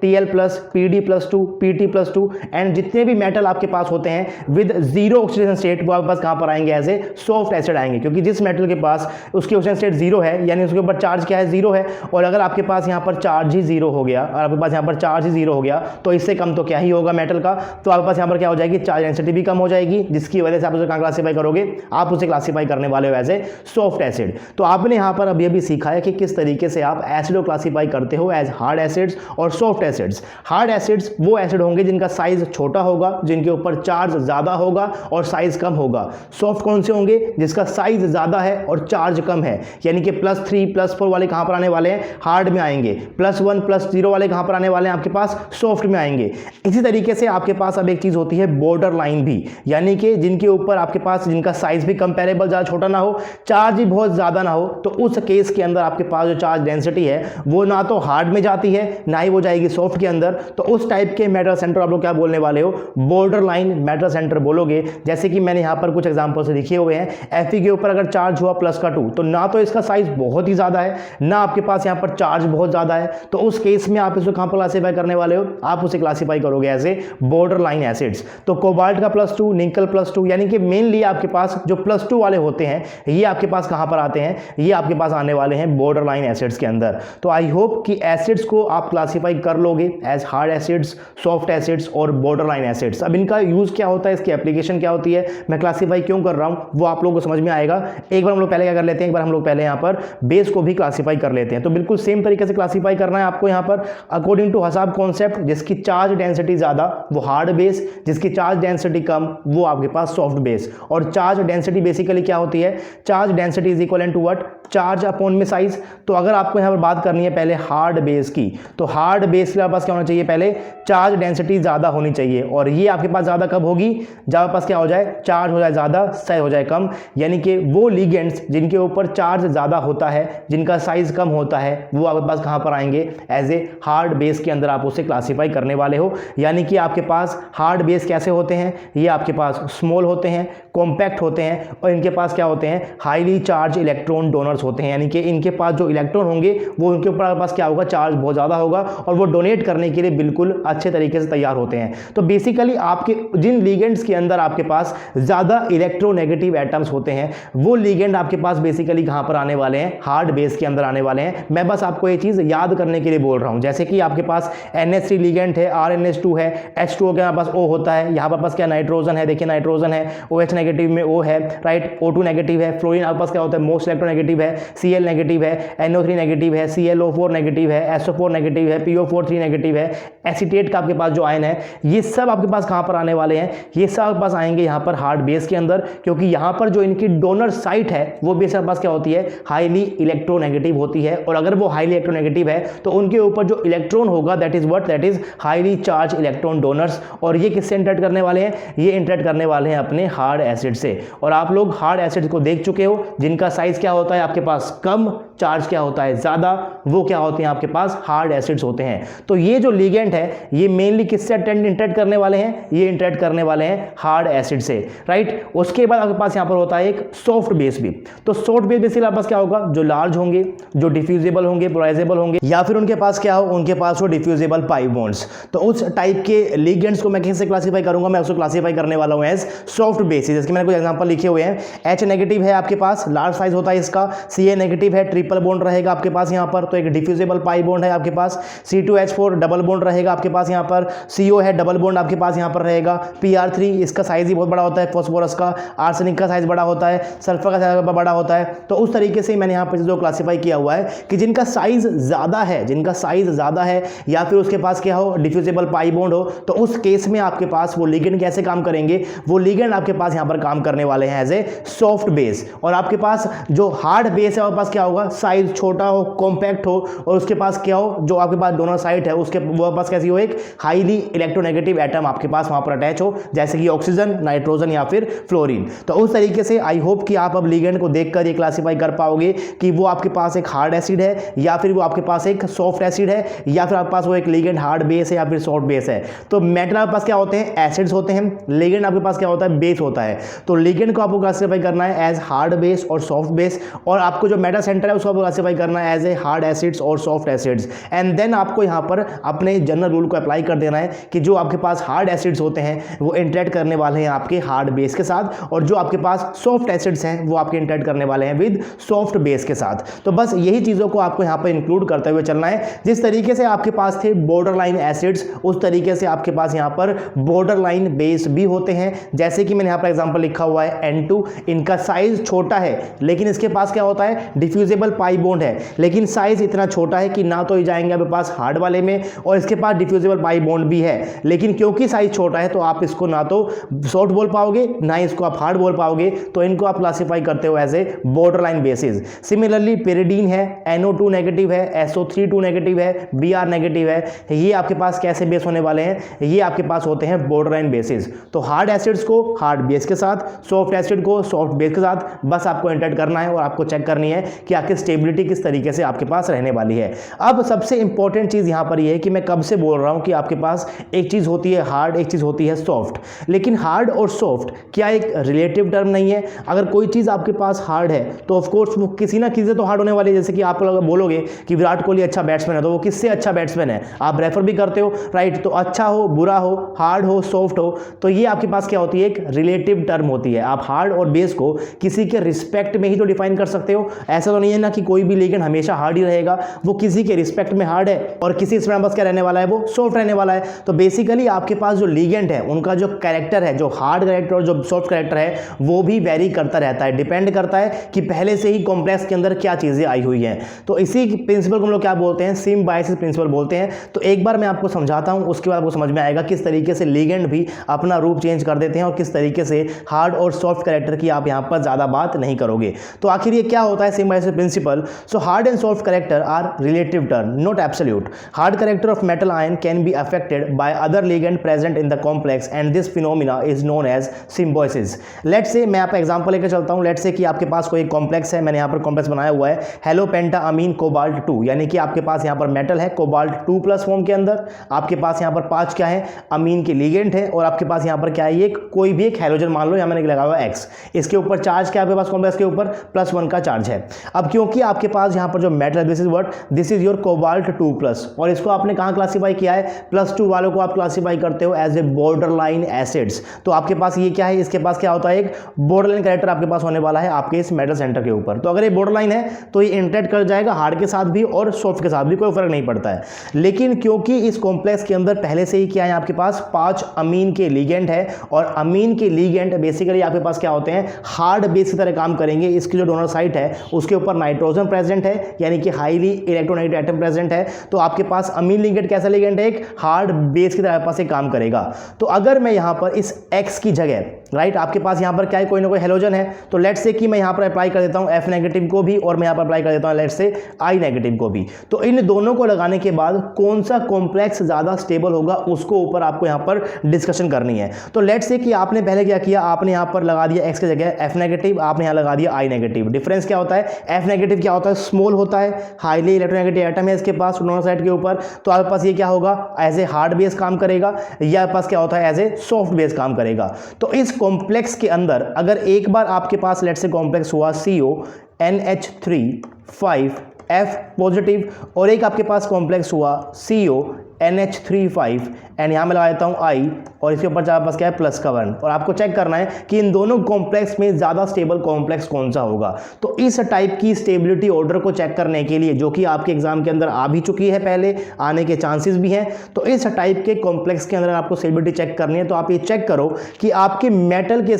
Tl+, Pd+2, Pt+2 and जितने भी मेटल आपके पास होते हैं विद जीरो ऑक्सीडेशन स्टेट वो आपके पास कहां पर आएंगे, एज ए सॉफ्ट एसिड आएंगे। क्योंकि जिस मेटल के पास उसकी ऑक्सीजन स्टेट 0 है यानी उसके ऊपर चार्ज क्या है, 0 है। और अगर आपके पास यहाँ पर चार्ज ही 0 हो गया, और आपके पास यहाँ पर चार्ज ही 0 हो गया, तो इससे कम तो क्या ही होगा मेटल का, तो आपके पास यहाँ पर क्या हो जाएगी, चार्ज डेंसिटी भी कम हो जाएगी, जिसकी वजह से आप उसे कहाँ क्लासीफाई करोगे, आप उसे क्लासीफाई करने वाले हो एज ए सॉफ्ट एसिड। तो आपने यहाँ पर अब ये भी सीखा है कि किस तरीके से आप एसिड को क्लासीफाई करते हो एज हार्ड एसिड्स और सॉफ्ट एसिड्स। हार्ड एसिड्स वो एसिड होंगे जिनका साइज छोटा होगा, जिनके ऊपर चार्ज ज्यादा होगा और साइज कम होगा। सॉफ्ट कौन से होंगे, जिसका साइज ज्यादा है और चार्ज कम है, यानी कि +3 +4 वाले कहां पर आने वाले हैं, हार्ड में आएंगे। +1 +0 वाले कहां पर आने वाले हैं, आपके पास सॉफ्ट में आएंगे। इसी तरीके से आपके पास अब एक चीज होती है बॉर्डर लाइन भी, यानी कि जिनके ऊपर आपके पास जिनका साइज भी कंपेरेबल ज्यादा छोटा ना हो, चार्ज भी बहुत ज्यादा ना हो, तो उस केस के अंदर आपके पास जो चार्ज डेंसिटी है वो ना तो हार्ड में जाती है ना ही वो जाएगी सॉफ्ट के अंदर। तो उस टाइप के मेटल सेंटर आप लोग क्या बोलने वाले हो, बॉर्डर लाइन मेटल सेंटर बोलोगे। जैसे कि मैंने यहां पर कुछ एग्जांपल्स लिखे हुए हैं, Fe के ऊपर अगर चार्ज हुआ +2, तो ना तो इसका साइज बहुत ही ज्यादा है, ना आपके पास यहां पर चार्ज बहुत ज्यादा है, तो उस केस में आप इसको कहां पर क्लासीफाई करने वाले हो, आप उसे क्लासीफाई करोगे as a border line acids. तो कोबाल्ट का +2, निकल +2, यानी कि मेनली आपके पास जो +2 वाले होते हैं ये आपके पास कहां पर आते हैं, ये आपके पास आने वाले हैं बॉर्डर लाइन एसिड्स के अंदर। तो आई होप कि एसिड्स को आप क्लासीफाई कर लोगे as hard acids, soft acids और बॉर्डर लाइन एसिड्स। अब इनका यूज क्या होता है, इसकी एप्लीकेशन क्या होती है, मैं क्लासीफाई क्यों कर रहा हूं, वो आप लोगों को समझ में आएगा। एक बार हम लोग पहले क्या कर लेते हैं, एक बार हम लोग पहले यहां पर बेस को भी क्लासीफाई कर लेते हैं। तो बिल्कुल सेम तरीके से क्लासीफाई करना है आपको यहां पर अकॉर्डिंग टू हसाब कॉन्सेप्ट। जिसकी चार्ज डेंसिटी ज्यादा वो हार्ड बेस, जिसकी चार्ज डेंसिटी कम वो आपके पास सॉफ्ट बेस। और चार्ज डेंसिटी बेसिकली क्या होती है, charge density is equal to what, charge upon में साइज। तो अगर आपको यहां पर बात करनी है पहले हार्ड बेस की, तो हार्ड बेस के पास क्या होना चाहिए, पहले चार्ज डेंसिटी ज्यादा होनी चाहिए। और ये आपके पास ज्यादा कब होगी, जब आपके पास क्या हो जाए, चार्ज हो जाए ज्यादा, साइज हो जाए कम। यानी कि वो लिगेंड्स जिनके ऊपर चार्ज ज्यादा होता है, जिनका साइज कम होता है, वो आपके पास कहां पर आएंगे, एज ए हार्ड बेस के अंदर आप उसे क्लासीफाई करने वाले हो। यानी कि आपके पास हार्ड बेस कैसे होते हैं, ये आपके पास स्मॉल होते हैं, कॉम्पैक्ट होते हैं, और इनके पास क्या होते हैं, हाईली चार्ज इलेक्ट्रॉन डोनर्स होते हैं। यानी कि इनके पास जो इलेक्ट्रॉन होंगे वो उनके उनके ऊपर आपके पास क्या होगा, चार्ज बहुत ज़्यादा होगा और वो डोनेट करने के लिए बिल्कुल अच्छे तरीके से तैयार होते हैं। तो बेसिकली आपके जिन लिगेंड्स के अंदर आपके पास ज़्यादा इलेक्ट्रोनेगेटिव एटम्स होते हैं वो लिगेंड आपके पास बेसिकली कहाँ पर आने वाले हैं, हार्ड बेस के अंदर आने वाले हैं। मैं बस आपको ये चीज़ याद करने के लिए बोल रहा हूँ। जैसे कि आपके पास NH3 लिगेंड है, RNH2 है, H2O के पास O होता है, यहाँ पर पास क्या नाइट्रोजन है, देखिए नाइट्रोजन है, OH नेगेटिव में O है, राइट, O2 नेगेटिव है, फ्लोरीन आपके पास क्या होता है, मोस्ट इलेक्ट्रोनेगेटिव है, Cl नेगेटिव है, NO3 नेगेटिव है, ClO4 नेगेटिव है, SO4 नेगेटिव है, PO4 3 नेगेटिव है, एसीटेट का आपके पास जो आयन है ये सब आपके पास कहाँ पर आने वाले हैं, ये सब आपके पास आएंगे यहाँ पर हार्ड बेस के अंदर, क्योंकि यहाँ पर जो इनकी डोनर साइट है वो बेस आपके पास क्या होती है, हाईली इलेक्ट्रोनेगेटिव होती है। और अगर वो हाईली इलेक्ट्रोनेगेटिव है तो उनके ऊपर जो इलेक्ट्रॉन होगा that is what, that is highly charge electron donors. और ये किससे इंटरेक्ट करने वाले हैं, ये इंटरेक्ट करने वाले हैं अपने हार्ड एसिड से। और आप लोग हार्ड एसिड को देख चुके हो जिनका साइज क्या होता है आपके पास कम, चार्ज क्या होता है ज्यादा, वो क्या होते हैं आपके पास हार्ड एसिड्स होते हैं। तो ये जो लिगेंड है ये मेनली किससे इंटरेक्ट करने वाले हैं, ये इंटरेक्ट करने वाले हैं हार्ड एसिड से, राइट। उसके बाद आपके पास यहाँ पर होता है एक सॉफ्ट बेस भी। तो सॉफ्ट बेस बेसिकली आपके पास क्या होगा, जो लार्ज होंगे, जो डिफ्यूजिबल होंगे, पोलराइजेबल होंगे, या फिर उनके पास क्या हो, उनके पास हो डिफ्यूजिबल पाई बॉन्ड्स। तो उस टाइप के लिगेंड्स को मैं कैसे क्लासीफाई करूंगा, मैं उसको क्लासीफाई करने वाला हूं एज सॉफ्ट बेसिस। जैसे मैंने कुछ एग्जांपल लिखे हुए हैं, H नेगेटिव है आपके पास, लार्ज साइज होता है इसका, Ca नेगेटिव है, ट्रिपल बॉन्ड रहेगा आपके पास यहाँ पर, तो एक डिफ्यूजिबल पाई बॉन्ड है आपके पास, C2H4 डबल बॉन्ड रहेगा आपके पास यहाँ पर, CO है डबल बॉन्ड आपके पास यहाँ पर रहेगा, Pr3 इसका साइज ही बहुत बड़ा होता है, फॉस्फोरस का, आर्सेनिक का साइज बड़ा होता है, सल्फर का साइज बड़ा होता है। तो उस तरीके से मैंने यहाँ पर जो क्लासीफाई किया हुआ है कि जिनका साइज ज्यादा है, जिनका साइज ज्यादा है या फिर उसके पास क्या हो, डिफ्यूजिबल पाई बॉन्ड हो, तो उस केस में आपके पास वो लिगेंड कैसे काम करेंगे, वो लिगेंड आपके पास यहाँ पर काम करने वाले हैं एज ए सॉफ्ट बेस। और आपके पास जो हार्ड बेस है, आपके पास क्या होगा, साइज छोटा हो, कॉम्पैक्ट हो, और उसके पास क्या हो, जो आपके पास डोनर साइट है उसके वो पास कैसी हो, एक हाईली इलेक्ट्रोनेगेटिव एटम आपके पास वहां पर अटैच हो, जैसे कि ऑक्सीजन, नाइट्रोजन या फिर फ्लोरीन। तो उस तरीके से आई होप कि आप अब लिगेंड को देखकर ये क्लासीफाई कर पाओगे कि वो आपके पास एक हार्ड एसिड है या फिर वो आपके पास एक सॉफ्ट एसिड है, या फिर आपके पास वो एक लिगेंड हार्ड बेस है या फिर सॉफ्ट बेस है। तो मेटल आपके पास क्या होते हैं, एसिड्स होते हैं, लिगेंड आपके पास क्या होता है, बेस होता है। तो लिगेंड को आपको क्लासीफाई करना है एज हार्ड बेस और सॉफ्ट बेस, और आपको जो मेटा सेंटर है उसको आपको क्लासीफाई करना है एज ए हार्ड एसिड्स और सॉफ्ट एसिड्स। एंड देन आपको यहाँ पर अपने जनरल रूल को अप्लाई कर देना है कि जो आपके पास हार्ड एसिड्स होते हैं वो इंटरेक्ट करने वाले हैं आपके हार्ड बेस के साथ, और जो आपके पास सॉफ्ट एसिड्स हैं वो आपके इंटरेक्ट करने वाले हैं विद सॉफ्ट बेस के साथ। तो बस यही चीज़ों को आपको यहाँ पर इंक्लूड करते हुए चलना है। जिस तरीके से आपके पास थे बॉर्डर लाइन एसिड्स, उस तरीके से आपके पास यहाँ पर बॉर्डर लाइन बेस भी होते हैं। जैसे कि मैंने यहाँ पर एग्जांपल लिखा हुआ है N2, इनका साइज छोटा है लेकिन इसके पास क्या होता है, डिफ्यूजिबल पाई बॉन्ड है, लेकिन साइज इतना छोटा है कि ना तो ये जाएंगे आपके पास हार्ड वाले में, और इसके पास डिफ्यूजिबल पाई बॉन्ड भी है, लेकिन क्योंकि साइज छोटा है तो आप इसको ना तो सॉफ्ट बोल पाओगे ना इसको आप हार्ड बोल पाओगे, तो इनको आप क्लासीफाई करते हो as a border line basis. Similarly pyridine है, NO2 नेगेटिव है, SO32 नेगेटिव है, Br नेगेटिव है, ये आपके पास कैसे बेस होने वाले हैं, ये आपके पास होते हैं बॉर्डर लाइन बेसिस। तो हार्ड एसिड्स को हार्ड बेस के साथ, सॉफ्ट एसिड को सॉफ्ट बेस के साथ बस आपको इंटरेक्ट करना है और आपको चेक करनी है कि आपकी स्टेबिलिटी किस तरीके से आपके पास रहने वाली है। अब सबसे इंपॉर्टेंट चीज यहां पर यह है कि मैं कब से बोल रहा हूं कि आपके पास एक चीज होती है हार्ड, एक चीज होती है सॉफ्ट, लेकिन हार्ड और सॉफ्ट क्या एक रिलेटिव टर्म नहीं है। अगर कोई चीज आपके पास हार्ड है तो ऑफकोर्स वो किसी ना किसी से तो हार्ड होने वाली है। जैसे कि आप लोग बोलोगे कि विराट कोहली अच्छा बैट्समैन है, तो वो किससे अच्छा बैट्समैन है, आप रेफर भी करते हो, राइट। तो अच्छा हो, बुरा हो, हार्ड हो, सॉफ्ट हो, तो ये आपके पास क्या होती है, एक रिलेटिव टर्म होती है। आप हार्ड और बेस को किसी के रिस्पेक्ट में ही तो डिफाइन कर सकते हो। ऐसा तो नहीं है ना कि कोई भी लिगेंड हमेशा हार्ड ही रहेगा, वो किसी के रिस्पेक्ट में हार्ड है और किसी इसमें बस क्या रहने वाला है, वो सॉफ्ट रहने वाला है। तो बेसिकली आपके पास जो लिगेंड है उनका जो कैरेक्टर है, जो हार्ड कैरेक्टर और जो सॉफ्ट कैरेक्टर है, वो भी वेरी करता रहता है, डिपेंड करता है कि पहले से ही कॉम्प्लेक्स के अंदर क्या चीजें आई हुई हैं। तो इसी प्रिंसिपल को हम लोग क्या बोलते हैं, सिम्बायोसिस प्रिंसिपल बोलते हैं। तो एक बार मैं आपको समझाता हूं, उसके बाद आपको समझ में आएगा किस तरीके से लिगेंड भी अपना रूप चेंज कर देते हैं और किस तरीके से हार्ड और सॉफ्ट कैरेक्टर की आप यहां पर ज्यादा बात नहीं करोगे। तो आखिर ये क्या होता है symbiosis principle. So hard and soft character are relative term, not absolute. Hard character of metal ion can be affected by other ligand present in the complex and this phenomena is known as symbiosis. Let's say मैं आपका example लेकर चलता हूं। Let's say कि आपके पास कोई complex है, मैंने यहां पर कॉम्प्लेक्स बनाया हुआ है हेलोपेंटाअमीन कोबाल्ट 2, यानी कि आपके पास यहां पर मेटल है कोबाल्ट 2 प्लस फॉर्म के अंदर, आपके पास यहां पर 5 क्या है, अमीन के लिगेंड है, और आपके पास यहां पर क्या है, कोई भी एक हेलोजन मान लो, यहां मैंने लगाया हुआ X, इसके ऊपर चार्ज क्या आपके पास कॉम्प्लेक्स के ऊपर +1 का चार्ज है। अब क्योंकि आपके पास यहां पर जो metal this is what, this is your cobalt 2+, और इसको आपने कहाँ क्लासीफाई किया है, +2 वालों को आप क्लासीफाई करते हो एज ए बॉर्डरलाइन एसिड्स। तो आपके पास ये क्या है, इसके पास क्या होता है, एक बॉर्डरलाइन कैरेक्टर आपके पास होने वाला है आपके इस मेटल सेंटर के ऊपर। तो अगर ये बॉर्डरलाइन है तो ये इंटरेक्ट कर जाएगा हार्ड के साथ भी और सॉफ्ट के साथ भी, कोई फर्क नहीं पड़ता है। लेकिन क्योंकि इस कॉम्प्लेक्स के अंदर पहले से ही क्या है, आपके पास 5 अमीन के लिगेंड है, और अमीन के लिगेंड बेसिकली आपके पास क्या होते हैं, हार्ड बेस की तरह काम करेंगे। इसकी जो डोनर साइट है उसके ऊपर नाइट्रोजन प्रेजेंट है, यानी कि हाईली इलेक्ट्रोनेगेटिव एटम प्रेजेंट है। तो आपके पास अमीन लिगेंड कैसा लिगेंड है, एक हार्ड बेस की तरह आपके पास एक काम करेगा। तो अगर मैं यहां पर इस X की जगह, राइट, आपके पास यहां पर क्या है, कोई ना कोई हेलोजन है, तो लेट्स से कि मैं यहां पर अप्लाई कर देता हूं F नेगेटिव को भी, और मैं यहां पर अप्लाई कर देता हूं लेट्स से I नेगेटिव को भी। तो इन दोनों को लगाने के बाद कौन सा कॉम्प्लेक्स ज्यादा स्टेबल होगा उसको ऊपर आपको यहां पर डिस्कशन करनी है। तो लेट्स से कि आपने पहले क्या किया, आपने यहां पर लगा दिया X की जगह F नेगेटिव, आपने यहां लगा दिया I नेगेटिव। डिफरेंस क्या होता है, F नेगेटिव क्या होता है, स्मॉल होता है, हाईली इलेक्ट्रोनेगेटिव एटम है इसके पास डोनर साइड के ऊपर, तो आपके पास ये क्या होगा, एज ए हार्ड बेस काम करेगा, या आपके पास क्या होता है, एज ए सॉफ्ट बेस काम करेगा। तो इस कॉम्प्लेक्स के अंदर अगर एक बार आपके पास लेट्स से कॉम्प्लेक्स हुआ CONH3,5F पॉजिटिव, और एक आपके पास कॉम्प्लेक्स हुआ CONH3,5 एंड यहां मैं लगा देता हूं I, और इसके ऊपर आपके पास क्या है, +1, और आपको चेक करना है कि इन दोनों कॉम्प्लेक्स में ज्यादा स्टेबल कॉम्प्लेक्स कौन सा होगा। तो इस टाइप की स्टेबिलिटी ऑर्डर को चेक करने के लिए, जो कि आपके एग्जाम के अंदर आ भी चुकी है, पहले आने के चांसेस भी हैं, तो इस टाइप के कॉम्प्लेक्स के अंदर आपको स्टेबिलिटी चेक करनी है। तो आप ये चेक करो कि आपके मेटल के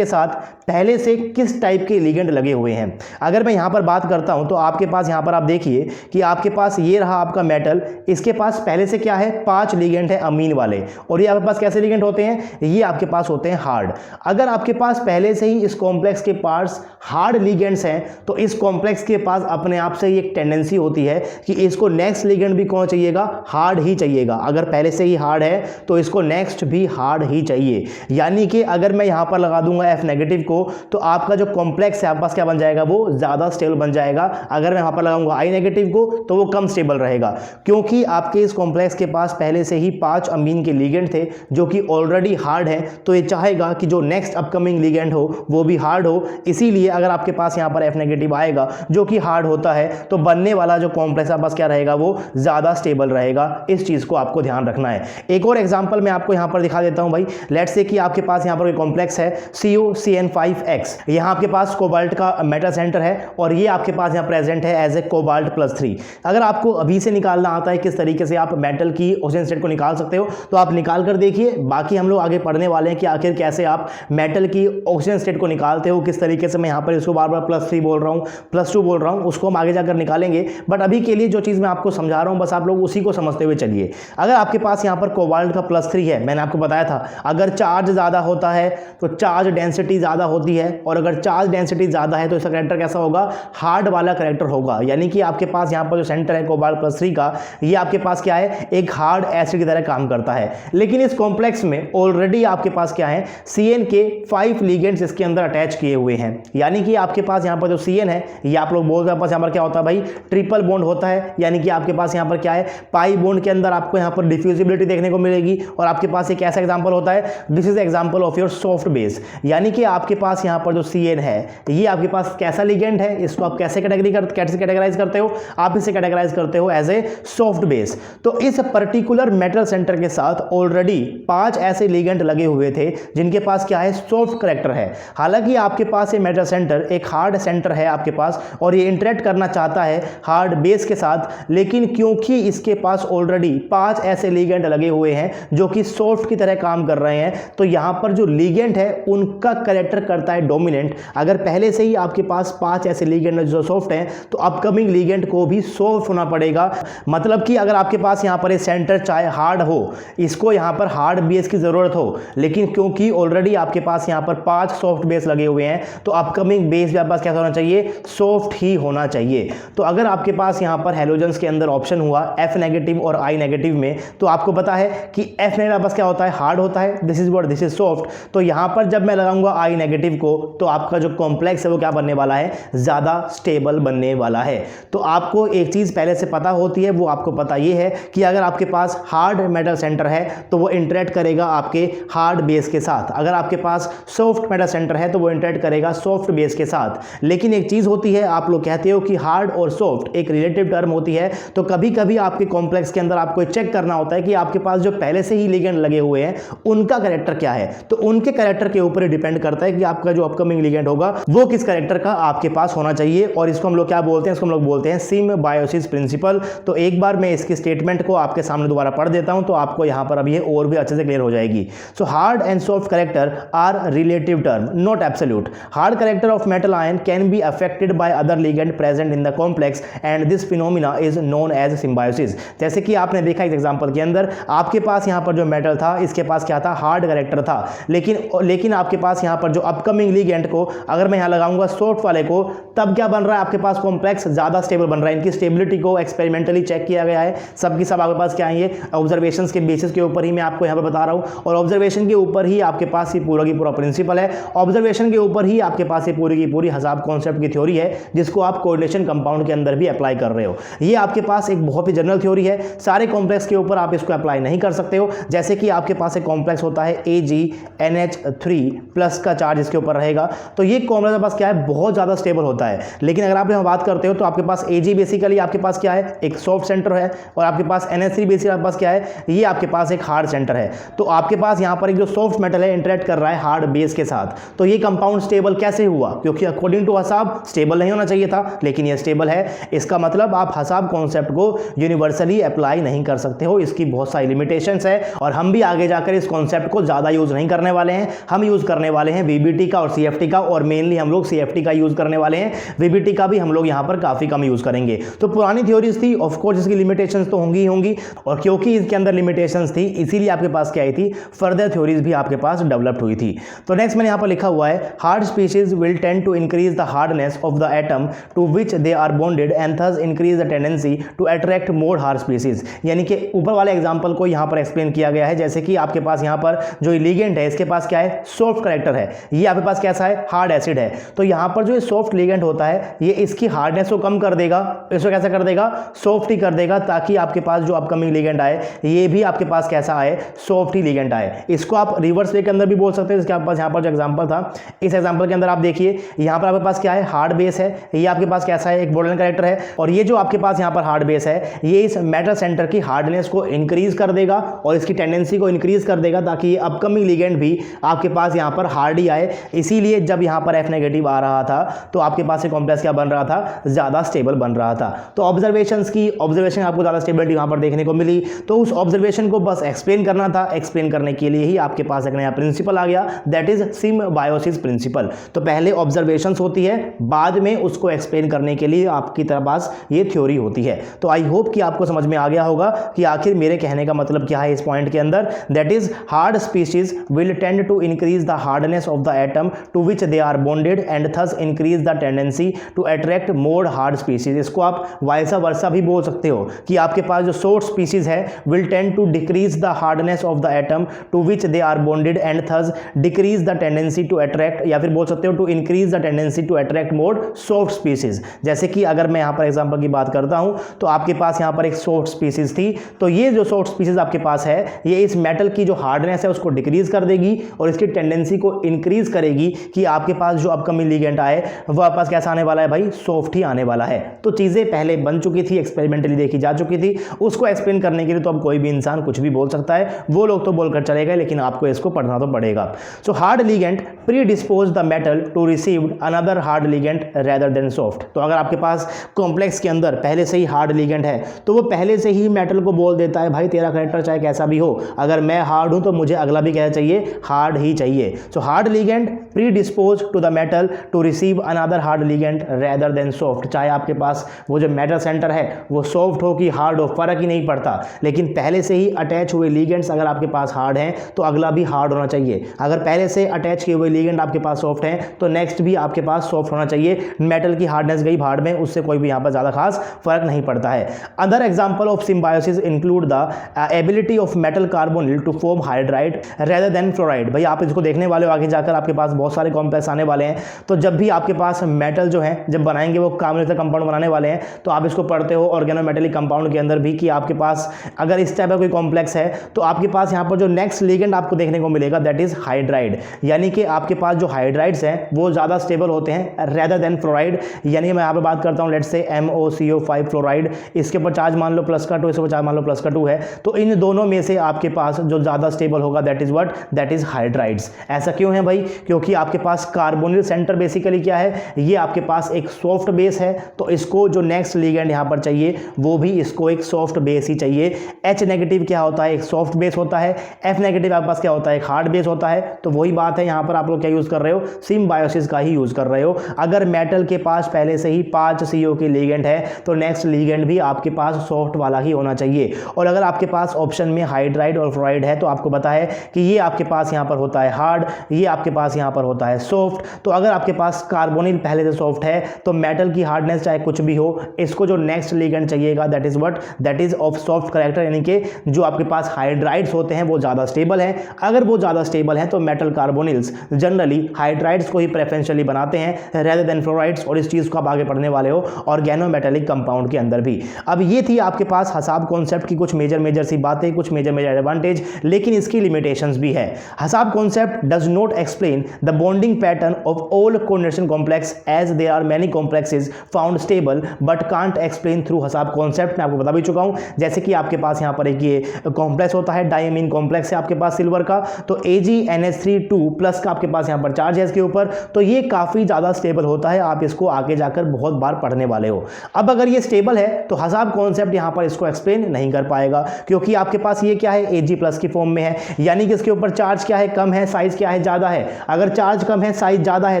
साथ पहले से किस टाइप के लिगेंड लगे हुए हैं। अगर मैं यहां पर बात करता हूं तो आपके पास यहां पर आप देखिए कि आपके पास ये रहा आपका मेटल, इसके पास पहले से क्या है, 5 लिगेंड है अमीन वाले, और ये आपके पास कैसे लिगेंड होते हैं, ये आपके पास होते हैं हार्ड। अगर आपके पास पहले से ही इस कॉम्प्लेक्स के पास हार्ड लिगेंड्स हैं तो इस कॉम्प्लेक्स के पास अपने आप से ही एक टेंडेंसी होती है कि इसको नेक्स्ट लिगेंड भी कौन चाहिएगा, हार्ड ही चाहिएगा। अगर पहले से ही हार्ड है तो इसको नेक्स्ट भी हार्ड ही चाहिए। यानी कि अगर मैं यहां पर लगा दूंगा F नेगेटिव को, तो आपका जो कॉम्प्लेक्स है आपके पास क्या बन जाएगा, वो ज्यादा स्टेबल बन जाएगा। अगर मैं यहां पर लगाऊंगा I नेगेटिव को तो वो कम स्टेबल रहेगा, क्योंकि आपके इस कॉम्प्लेक्स के पास पहले से ही 5 अमीन के लिगेंड थे जो कि ऑलरेडी हार्ड है। तो ये चाहेगा कि जो नेक्स्ट अपकमिंग लिगेंड हो वो भी हार्ड हो। इसीलिए अगर आपके पास यहां पर F नेगेटिव आएगा जो कि हार्ड होता है, तो बनने वाला जो कॉम्प्लेक्स आपके पास क्या रहेगा, वो ज्यादा स्टेबल रहेगा। इस चीज को आपको ध्यान रखना है। एक और एग्जांपल मैं आपको यहां पर दिखा देता हूं भाई। लेट्स से कि आपके पास यहां पर एक कॉम्प्लेक्स है COCN5X, यहां आपके पास कोबाल्ट का मेटल सेंटर है, और ये आपके पास यहां प्रेजेंट है एज ए कोबाल्ट +3। अगर आपको अभी से निकालना आता है किस तरीके से आप मेटल की ऑक्सीजन स्टेट को निकाल सकते हो, तो आप निकाल कर देखिए। बाकी हम लोग आगे पढ़ने वाले हैं कि आखिर कैसे आप मेटल की ऑक्सीजन स्टेट को निकालते हो, किस तरीके से। मैं यहां पर इसको बार बार +3 बोल रहा हूं, +2 बोल रहा हूं, उसको हम आगे जाकर निकालेंगे। बट अभी के लिए जो चीज मैं आपको समझा रहा हूं बस आप लोग उसी को समझते हुए चलिए। अगर आपके पास यहां पर कोबाल्ट का +3 है, मैंने आपको बताया था अगर चार्ज ज्यादा होता है तो चार्ज डेंसिटी ज्यादा होती है, और अगर चार्ज डेंसिटी ज्यादा है तो इसका कैरेक्टर कैसा होगा, हार्ड वाला कैरेक्टर होगा। यानी कि आपके पास यहां पर जो सेंटर है कोबाल्ट +3 का, ये आपके पास क्या है, एक हार्ड एसिड की तरह काम करता है। लेकिन इस कॉम्प्लेक्स में ऑलरेडी आपके पास क्या है, CN के 5 लिगेंड्स इसके अंदर अटैच किए हुए हैं। यानी कि आपके पास यहां पर जो CN है, ये आप लोग बोलते हैं पास यहां पर क्या होता है भाई, ट्रिपल बॉन्ड होता है। यानी कि आपके पास यहां पर क्या है, पाई बॉन्ड के अंदर आपको यहां पर डिफ्यूजिबिलिटी देखने को मिलेगी, और आपके पास एक ऐसा एग्जांपल होता है, this is example of your soft base. यानी कि आपके पास यहां पर जो CN है, ये आपके पास कैसा लिगेंड है, इसको आप कैसे कैटेगराइज करते हो, आप इसे कैटेगराइज करते हो एज ए सॉफ्ट बेस। तो इस पर्टिकुलर मेटल सेंटर के साथ ऑलरेडी 5 ऐसे लिगेंड लगे हुए थे जिनके पास क्या है, सॉफ्ट कैरेक्टर है। हालांकि आपके पास ये मेटल सेंटर एक हार्ड सेंटर है आपके पास, और ये इंटरेक्ट करना चाहता है हार्ड बेस के साथ, लेकिन क्योंकि इसके पास ऑलरेडी 5 ऐसे लिगेंड लगे हुए हैं जो कि सॉफ्ट की तरह काम कर रहे हैं, तो यहां पर जो लिगेंड है उनका कैरेक्टर करता है डोमिनेंट। अगर पहले से ही आपके पास 5 ऐसे लिगेंड जो सॉफ्ट हैं, तो अपकमिंग लिगेंड को भी सॉफ्ट होना पड़ेगा। मतलब कि अगर आपके पास यहां पर ये सेंटर चाहे हार्ड हो, इसको यहां पर हार्ड बेस की जरूरत हो, लेकिन क्योंकि ऑलरेडी आपके पास यहां पर 5 सॉफ्ट बेस लगे हुए हैं, तो अपकमिंग बेस भी आपके पास कैसा होना चाहिए, सॉफ्ट ही होना चाहिए। तो अगर आपके पास यहां पर हेलोजेंस के अंदर ऑप्शन हुआ F नेगेटिव और I नेगेटिव में, तो आपको पता है कि F नेगेटिव बस क्या होता है, हार्ड होता है, this is what, this is soft. तो यहां पर जब मैं लगाऊंगा I नेगेटिव को, तो आपका जो कॉम्प्लेक्स है वो क्या बनने वाला है, ज्यादा स्टेबल बनने वाला है। तो आपको एक चीज पहले से पता होती है, वो आपको पता ये है कि अगर आपके पास हार्ड मेटल सेंटर है तो वो इंटरेक्ट करेगा आपके हार्ड बेस के साथ, अगर आपके पास सॉफ्ट मेटल सेंटर है तो वो इंटरेक्ट करेगा सॉफ्ट बेस के साथ। लेकिन एक चीज़ होती है, आप लोग कहते हो कि हार्ड और सॉफ्ट एक रिलेटिव टर्म होती है, तो कभी कभी आपके कॉम्प्लेक्स के अंदर आपको चेक करना होता है कि आपके पास जो पहले से ही लिगेंड लगे हुए हैं उनका कैरेक्टर क्या है। तो उनके कैरेक्टर के ऊपर डिपेंड करता है कि आपका जो अपकमिंग लिगेंड होगा वो किस कैरेक्टर का आपके पास होना चाहिए। और इसको हम लोग क्या बोलते हैं, इसको हम लोग बोलते हैं सिम्बायोसिस प्रिंसिपल। तो एक बार मैं इसकी स्टेटमेंट को आपके सामने दोबारा पढ़ देता हूं तो आपको यहां पर अब ये और भी अच्छे से क्लियर हो जाएगी। So hard and soft character are relative term, not absolute. Hard character of metal ion can be affected by other ligand present in the complex and this phenomena is known as symbiosis. जैसे कि आपने देखा इस example के अंदर, आपके पास यहां पर जो मेटल था इसके पास क्या था, हार्ड कैरेक्टर था, लेकिन आपके पास यहां पर जो अपकमिंग लिगेंड को अगर मैं यहां लगाऊंगा सॉफ्ट वाले को, तब क्या बन रहा है, आपके पास कॉम्प्लेक्स ज्यादा स्टेबल बन रहा है। इनकी स्टेबिलिटी को एक्सपेरिमेंटली चेक किया गया है, सबकी सब आपके पास क्या है, ये ऑब्जर्वेशंस के बेसिस के ऊपर ही मैं आपको यहां पर बता रहा हूं, और ऑब्जर्वेशन के ऊपर ही आपके पास ये पूरा की पूरा प्रिंसिपल है। ऑब्जर्वेशन के ऊपर ही आपके पास ये पूरी की पूरी हसाब कॉन्सेप्ट की थ्योरी है जिसको आप कोरिलेशन कंपाउंड के अंदर भी अप्लाई कर रहे हो। ये आपके पास एक बहुत ही जनरल थ्योरी है, सारे कॉम्प्लेक्स के ऊपर आप इसको अप्लाई नहीं कर सकते हो। जैसे कि आपके पास एक कॉम्प्लेक्स होता है AgNH3 प्लस का चार्ज इसके ऊपर रहेगा, तो ये कॉम्प्लेक्स पास क्या है, बहुत ज्यादा स्टेबल होता है। लेकिन अगर आप यहां बात करते हो तो आपके पास Ag बेसिकली आपके पास क्या है, एक सॉफ्ट सेंटर है, और आपके पास NH3 बेसिकली आपके पास क्या है, ये आपके पास एक हार्ड सेंटर है। तो आपके पास यहां पर एक जो सॉफ्ट मेटल है इंटरेक्ट कर रहा है हार्ड बेस के साथ, तो ये कंपाउंड स्टेबल कैसे हुआ, क्योंकि अकॉर्डिंग टू हसाब स्टेबल नहीं होना चाहिए था, लेकिन ये स्टेबल है। इसका मतलब आप हसाब कॉन्सेप्ट को यूनिवर्सली अप्लाई नहीं कर सकते हो, इसकी बहुत सारी लिमिटेशंस है, और हम भी आगे जाकर इस कॉन्सेप्ट को ज्यादा यूज नहीं करने वाले हैं। हम यूज करने वाले हैं VBT का और CFT का, और मेनली हम लोग CFT का यूज करने वाले हैं, VBT का भी हम लोग यहां पर काफी कम यूज करेंगे। तो पुरानी थ्योरीज थी, ऑफ कोर्स इसकी लिमिटेशंस तो होंगी ही होंगी, और क्योंकि इसके अंदर लिमिटेशंस थी इसीलिए आपके पास क्या आई थी, फर्दर थ्योरीज भी आपके पास डेवलप्ड हुई थी। तो नेक्स्ट मैंने यहां पर लिखा हुआ है, hard species will tend to increase the hardness of the atom to which they are bonded and thus increase the tendency to attract more hard species. यानी कि ऊपर वाले एग्जांपल को यहां पर एक्सप्लेन किया गया है, जैसे कि आपके पास यहां पर जो लिगेंड है इसके पास क्या है, सॉफ्ट कैरेक्टर है, ये आपके पास कैसा है, हार्ड एसिड है। तो यहां पर जो सॉफ्ट लिगेंड होता है ये इसकी हार्डनेस को कम कर देगा, इसको कैसा कर देगा, सॉफ्ट ही कर देगा, ताकि आपके पास जो अपकमिंग लिगेंड आए ये भी आपके पास कैसा आए, सॉफ्ट ही लिगेंड आए। इसको आप रिवर्स वे के अंदर भी बोल सकते हैं, इसके पास यहां पर जो एग्जांपल था, इस एग्जांपल के अंदर आप देखिए यहां पर आपके पास क्या है, हार्ड बेस है, ये आपके पास कैसा है, एक बोल्डन कैरेक्टर है, और ये जो आपके पास यहां पर हार्ड बेस है ये इस मेटल सेंटर की हार्डनेस को इंक्रीज कर देगा और इसकी टेंडेंसी को इंक्रीज कर देगा, ताकि ये अपकमिंग लिगेंड भी आपके पास यहां पर हार्ड ही आए। इसीलिए जब यहां पर F नेगेटिव आ रहा था तो आपके पास ये कॉम्प्लेक्स क्या बन रहा था, ज्यादा स्टेबल बन रहा था। तो ऑब्जर्वेशन आपको ज्यादा स्टेबिलिटी वहां पर देखने को मिली, तो उस ऑब्जर्वेशन को बस एक्सप्लेन करना था, एक्सप्लेन करने के लिए ही आपके पास एक नया प्रिंसिपल आ गया, दैट इज सिम्बायोसिस प्रिंसिपल। तो पहले ऑब्जर्वेशंस होती है, बाद में उसको एक्सप्लेन करने के लिए आपकी पास ये थ्योरी होती है। तो आई होप कि आपको समझ में आ गया होगा कि आखिर मेरे कहने का मतलब क्या है इस पॉइंट के अंदर, that is hard species will tend to increase the hardness of the atom to which they are bonded and thus increase the tendency to attract more hard species. इसको आप वाइसा वर्सा भी बोल सकते हो कि आपके पास जो सॉफ्ट स्पीशीज है will tend to decrease the hardness of the atom to which they are bonded and thus decrease the tendency to attract, या फिर बोल सकते हो to increase the tendency to attract more soft species. जैसे कि अगर मैं यहां पर एग्जांपल की बात करता हूं तो आपके पास यहां पर एक सॉफ्ट स्पीशीज थी, तो ये जो सॉफ्ट स्पीशीज आपके पास है ये इस मेटल की जो हार्डनेस है उसको डिक्रीज कर देगी और इसकी टेंडेंसी को इंक्रीज करेगी कि आपके पास जो अपकमिंग लिगेंड आए वो आपके पास कैसा आने वाला है भाई, सॉफ्ट ही आने वाला है। तो चीजें पहले बन चुकी थी, एक्सपेरिमेंटली देखी जा चुकी थी, उसको एक्सप्लेन करने के लिए तो अब कोई भी इंसान कुछ भी बोल सकता है, वो लोग तो बोलकर चले गए, लेकिन आपको इसको पढ़ना तो पड़ेगा। So hard ligand predispose the metal to receive another hard ligand rather than soft. तो अगर आपके पास कॉम्प्लेक्स के अंदर पहले से ही हार्ड लिगेंड है तो वो पहले से ही मेटल को बोल देता है भाई तेरा कैरेक्टर चाहे कैसा भी हो, अगर मैं हार्ड हूं तो मुझे अगला भी क्या चाहिए, हार्ड ही चाहिए। So hard ligand predispose to the metal to receive another hard ligand rather than soft. चाहे आपके पास वो जो मेटल सेंटर है वो सॉफ्ट हो कि हार्ड हो, फर्क ही नहीं पड़ता, लेकिन पहले से ही अटैच हुए लिगेंड्स अगर आपके पास हार्ड हैं तो अगला भी हार्ड होना चाहिए। अगर पहले से अटैच किए हुए लीगेंड आपके पास सॉफ्ट है तो नेक्स्ट भी आपके पास सॉफ्ट होना चाहिए। मेटल की हार्डनेस गई भाड़ में, उससे कोई भी यहाँ पर ज़्यादा खास फर्क नहीं पड़ता है। Other example of symbiosis include the ability of metal carbonyl to form hydride rather than fluoride. भाई आप इसको देखने वाले हो, आगे जाकर आपके पास बहुत सारे कॉम्प्लेक्स आने वाले हैं, तो जब भी आपके पास मेटल जो है जब बनाएंगे वो कार्बोनिल कंपाउंड बनाने वाले हैं, तो आप इसको पढ़ते हो ऑर्गेनोमेटेलिक कंपाउंड के अंदर भी कि आपके पास अगर इस टाइप का कोई कॉम्प्लेक्स है तो आपके पास यहाँ पर जो नेक्स्ट लिगेंड आपको देखने को मिलेगा दैट इज हाइड्राइड, यानी कि आपके पास जो हाइड्राइड्स हैं वो ज़्यादा स्टेबल होते हैं रेदर देन फ्लोराइड। यानी मैं यहाँ पर बात करता हूँ लेट्स से MoCO5 फ्लोराइड, इसके ऊपर चार्ज मान लो +2, इसके ऊपर चार्ज मान लो +2 है, तो इन दोनों में से आपके पास जो ज़्यादा स्टेबल होगा that is what, that is hydrides. ऐसा क्यों है भाई? क्योंकि आपके पास कार्बोनिल सेंटर बेसिकली क्या है, ये आपके पास एक सॉफ्ट बेस है, तो इसको जो नेक्स्ट लिगेंड यहाँ पर चाहिए वो भी इसको एक सॉफ्ट बेस ही चाहिए। H नेगेटिव क्या होता है, एक सॉफ्ट बेस होता है। F नेगेटिव आपके पास क्या होता है, एक हार्ड बेस होता है। तो वही बात है, यहाँ पर आप लोग क्या यूज कर रहे हो, सिम्बायोसिस का ही यूज कर रहे हो। अगर मेटल के पास पहले से ही 5 CO के लिगेंड है तो नेक्स्ट लिगेंड भी आपके पास सॉफ्ट वाला ही होना चाहिए। और अगर आपके पास ऑप्शन में हाइड्राइड और फ्लोराइड है तो आपको पता है कि ये आपके पास यहाँ पर होता है हार्ड, ये आपके पास यहाँ पर होता है सॉफ्ट। तो अगर आपके पास कार्बोनिल पहले से सॉफ्ट है तो मेटल की हार्डनेस चाहे कुछ भी हो, इसको जो नेक्स्ट लिगेंड चाहिएगा that is what, that is of soft character, यानी कि जो आपके पास हाइड्राइड्स होते हैं वो ज़्यादा स्टेबल है। अगर वो ज़्यादा स्टेबल है तो मेटल कार्बोनिल्स जनरली हाइड्राइड्स को ही प्रेफरेंशियली बनाते हैं रेदर देन फ्लोराइड्स, और इस चीज़ को आप आगे पढ़ने वाले हो ऑर्गेनोमेटेलिक कंपाउंड के अंदर भी। अब ये थी आपके पास हसाब कॉन्सेप्ट की कुछ मेजर सी बातें, कुछ मेजर एडवांटेज, लेकिन इसकी लिमिटेशंस भी है। HSAB concept does not explain the bonding pattern of all coordination complex as there are many complexes found stable but can't explain through HSAB concept. मैं आपको बता भी चुका हूं, जैसे कि आपके पास यहां पर एक ये कॉम्प्लेक्स होता है, डायमीन कॉम्प्लेक्स है आपके पास सिल्वर का, तो AgNH3+ का आपके पास यहां पर चार्ज है इसके ऊपर, तो ये काफी ज्यादा स्टेबल होता है। आप इसको आगे जाकर बहुत बार पढ़ने वाले हो। अब अगर ये स्टेबल है तो हसाब कॉन्सेप्ट यहां पर इसको एक्सप्लेन नहीं कर पाएगा, क्योंकि आपके पास ये क्या है, Ag+ की फॉर्म में है, यानी कि इसके ऊपर चार्ज क्या है, कम है, साइज क्या है, ज्यादा है। अगर चार्ज कम है, साइज ज्यादा है,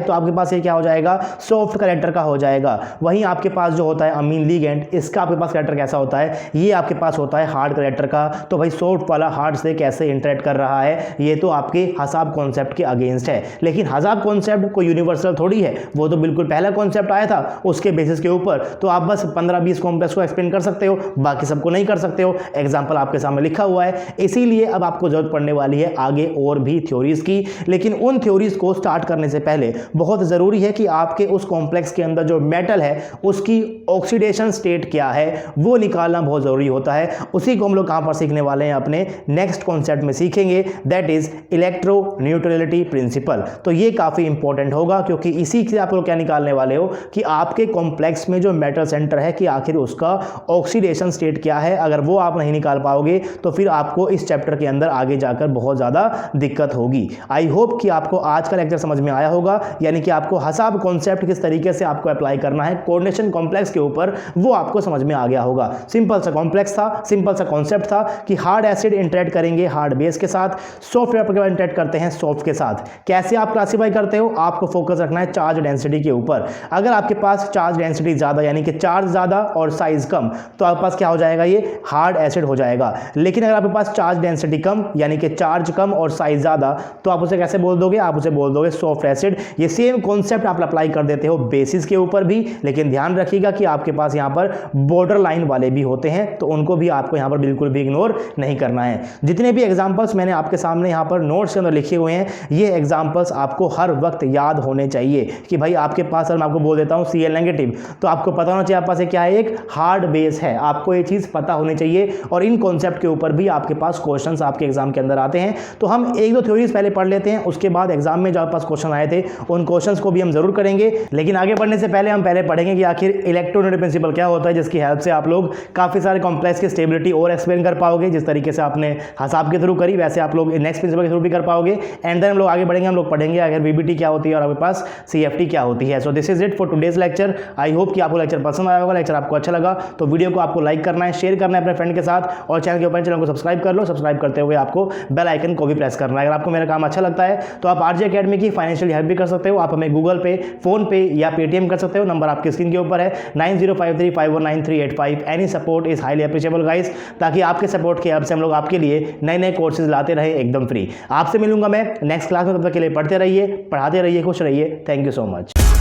तो आपके पास ये क्या हो जाएगा, सॉफ्ट कैरेक्टर का हो जाएगा। वहीं आपके पास जो होता है अमीन लिगेंड, इसका आपके पास कैरेक्टर कैसा होता है, ये आपके पास होता है हार्ड कैरेक्टर का। तो भाई सॉफ्ट वाला हार्ड से कैसे इंटरेक्ट कर रहा है, ये तो आपके हसाब कॉन्सेप्ट के अगेंस्ट है। लेकिन हसाब कॉन्सेप्ट कोई यूनिवर्सल थोड़ी है, वो तो बिल्कुल पहला कॉन्सेप्ट आया था, उसके बेसिस के ऊपर तो आप बस 15-20 कॉम्प्लेक्स को एक्सप्लेन कर सकते हो, बाकी सबको नहीं कर सकते हो। एग्जाम्पल आपके सामने लिखा हुआ है, इसीलिए अब आपको जरूरत पड़ने वाली है आगे और भी थ्योरीज की। लेकिन उन थ्योरीज को स्टार्ट करने से पहले बहुत जरूरी है कि आपके उस कॉम्प्लेक्स के अंदर जो मेटल है उसकी ऑक्सीडेशन स्टेट क्या है वो निकालना बहुत जरूरी होता है। उसी को हम लोग कहां पर सीखने वाले हैं, अपने नेक्स्ट कॉन्सेप्ट में सीखेंगे, that is electroneutrality principle. तो ये काफी इंपॉर्टेंट होगा, क्योंकि इसी से आप लोग क्या निकालने वाले हो कि आपके कॉम्प्लेक्स में जो मेटल सेंटर है कि आखिर उसका ऑक्सीडेशन स्टेट क्या है। अगर वो आप नहीं निकाल पाओगे तो फिर आपको इस चैप्टर के अंदर आगे जाकर बहुत ज्यादा दिक्कत होगी। आई होप कि आपको आज का लेक्चर समझ में आया होगा, यानी कि आपको हसाब कॉन्सेप्ट किस तरीके से आपको अप्लाई करना है कोऑर्डिनेशन कॉम्प्लेक्स के ऊपर, वो आपको समझ में आ गया होगा। सिंपल सा कॉम्प्लेक्स था, सिंपल सा कॉन्सेप्ट था कि हार्ड एसिड इंटरेक्ट करेंगे हार्ड बेस के साथ, सॉफ्ट वेपर इंटरेक्ट करते हैं सॉफ्ट के साथ। कैसे आप क्लासीफाई करते हो, आपको फोकस रखना है चार्ज डेंसिटी के ऊपर। अगर आपके पास चार्ज डेंसिटी ज्यादा, यानी कि चार्ज ज्यादा और साइज कम, तो आपके पास क्या हो जाएगा, ये हार्ड एसिड हो जाएगा। लेकिन अगर आपके पास चार्ज डेंसिटी कम, यानी कि चार्ज कम और साइज ज्यादा, तो आप उसे कैसे बोल दोगे, आप उसे बोल दोगे सॉफ्ट एसिड। ये सेम कॉन्सेप्ट आप अप्लाई कर देते हो बेसिस के ऊपर भी, लेकिन ध्यान रखिएगा कि आपके पास यहां पर बॉर्डर लाइन वाले भी होते हैं, तो उनको भी आपको यहां पर बिल्कुल भी इग्नोर नहीं करना है। जितने भी एग्जांपल्स मैंने आपके सामने यहां पर नोट्स के अंदर लिखे हुए हैं, ये एग्जांपल्स आपको हर वक्त याद होने चाहिए कि भाई आपके पास, अगर मैं आपको बोल देता हूं Cl नेगेटिव, तो आपको पता होना चाहिए आपके पास क्या है, एक हार्ड बेस है। आपको ये चीज पता होनी चाहिए, और इन कॉन्सेप्ट के ऊपर भी आपके पास क्वेश्चंस आपके एग्जाम के अंदर आते हैं। तो हम एक दो थ्योरीज पहले पढ़ लेते हैं, उसके बाद एग्जाम में जो आपके पास क्वेश्चन आए थे उन क्वेश्चंस को भी हम जरूर करेंगे। लेकिन आगे बढ़ने से पहले हम पहले पढ़ेंगे कि आखिर इलेक्ट्रोनेगेटिव प्रिंसिपल क्या होता है, जिसकी हेल्प से आप लोग काफी सारे कॉम्प्लेक्स की स्टेबिलिटी और एक्सप्लेन कर पाओगे। जिस तरीके से आपने हसाब के थ्रू करी, वैसे आप लोग नेक्स्ट प्रिंसिपल के थ्रू भी कर पाओगे। एंड देन हम लोग आगे बढ़ेंगे, हम लोग पढ़ेंगे आखिर VBT क्या होती है और आपके पास CFT क्या होती है। So this is it for today's lecture. I hope कि आपको लेक्चर पसंद आया होगा। लेक्चर आपको अच्छा लगा तो वीडियो को आपको लाइक करना है, शेयर करना है अपने फ्रेंड के साथ, और चैनल के ऊपर चैनल को सब्सक्राइब कर लो। सब्सक्राइब करते हुए आपको बेल आइकन को भी प्रेस करना है। अगर आपको मेरा काम अच्छा लगता है तो आप RJ अकेडमी की फाइनेंशियल हेल्प भी कर सकते हो। आप हमें गूगल पे, फोन पे या पेटीएम कर सकते हो। नंबर आपकी स्क्रीन के ऊपर है 9053519385। Any support is highly appreciable guys, ताकि आपके सपोर्ट के हेल्प से हम लोग आपके लिए नए नए कोर्सेज लाते रहे एकदम फ्री। आपसे मिलूंगा मैं नेक्स्ट क्लास में, तब तक के लिए लिए पढ़ते रहिए, पढ़ाते रहिए, खुश रहिए। Thank you so much.